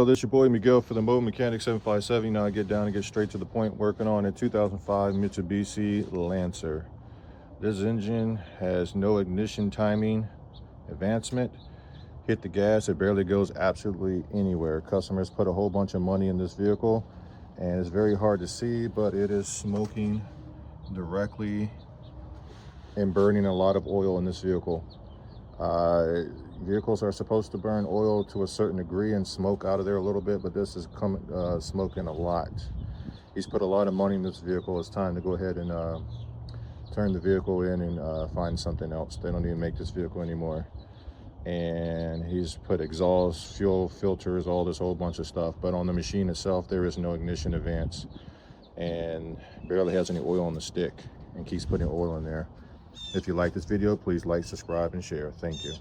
this is your boy Miguel for the Mobile Mechanic 757. Now I get down and get straight to the point, working on a 2005 Mitsubishi Lancer. This engine has no ignition timing advancement. Hit the gas, it barely goes absolutely anywhere. Customers put a whole bunch of money in this vehicle, and it's very hard to see, but it is smoking directly and burning a lot of oil in this vehicle. Vehicles are supposed to burn oil to a certain degree and smoke out of there a little bit, but this is smoking a lot. He's put a lot of money in this vehicle. It's time to go ahead and turn the vehicle in and find something else. They don't even make this vehicle anymore. And he's put exhaust, fuel filters, all this whole bunch of stuff, but on the machine itself there is no ignition advance and barely has any oil on the stick, and keeps putting oil in there. If you like this video, please like, subscribe, and share. Thank you.